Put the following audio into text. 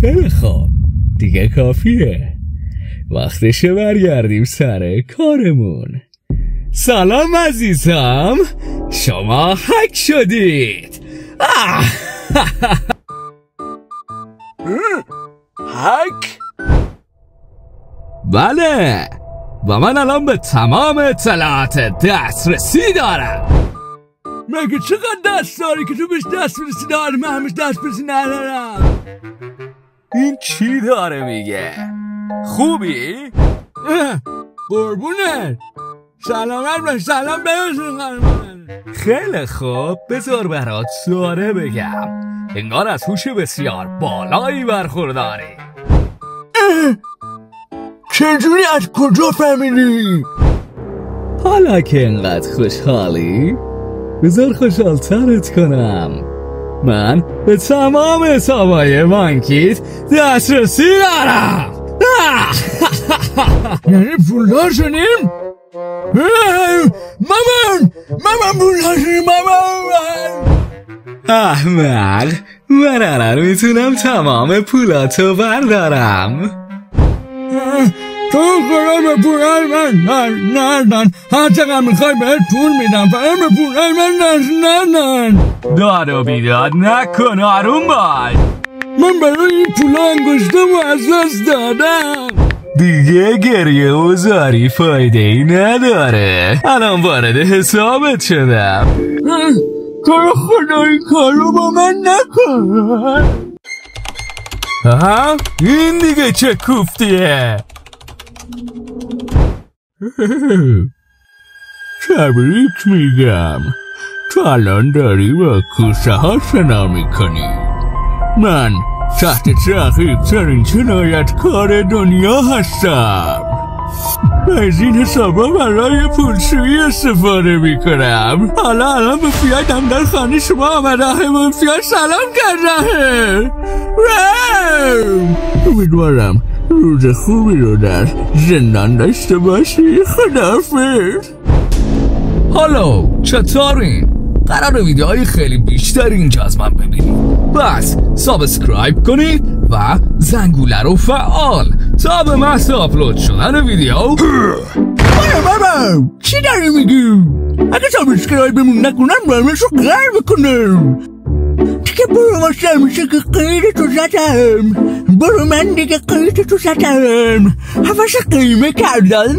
خیلی خوب، دیگه کافیه. وقتشه برگردیم سر کارمون. سلام عزیزم، شما هک شدید. هک؟ بله، و من الان به تمام اطلاعات دسترسی دارم. مگه چقدر دست داری که تو بهش دسترسی داری؟ من همش دسترسی ندارم. این چی داره میگه؟ خوبی؟ قربونه سلامت باش. سلام برسون خانم. خیلی خوب، بذار برات سواره بگم. انگار از هوش بسیار بالایی برخورداری. چجوری؟ از کجا فهمیدی؟ حالا که انقدر خوشحالی، بذار خوشحالترت کنم. من به تمام حسابای بانکیت دسترسی دارم. یعنی پولدار شدیم؟ مامان پولدار شدیم مامان. احمق، من الان میتونم تمام پولاتو بردارم. تو خدا به پولای من نردن. هر چقدر میخوای بهت پول میدم، فقط به پولای من نردن. داد و بیداد نکن، آروم باش. من برای این پولا انگشتم و از دست دادم. دیگه گریه و زاری فایده ای نداره. الان وارد حسابت شدم. تو خدا این کارو با من نکن. این دیگه چه کوفتیه؟ تبریک میگم، تو الان داری با کوسه ها شنا میکنی. من تحت تعقیب ترین جنایتکار دنیا هستم. از این حسابا برای پولشویی استفاده میکنم. حالا الان به فیادم در خانه شما آمده. به فیاد سلام کرده. امیدوارم روز خوبی رو در زندان داشته باشی. خداحافظ. هالو، چطورین؟ قرار ویدیوهای خیلی بیشتری اینجا از من ببینید. بس سابسکرایب کنید و زنگوله رو فعال تا به محض آپلود شدن ویدیو. بابا چی داری میگی؟ اگه سابسکرایبمون نکنم برمشو قرار بکنم. دیگه برو واسه میشه که قیده تو زدم. برو من دیگه قیده تو زدم. حواس قیمه کردم.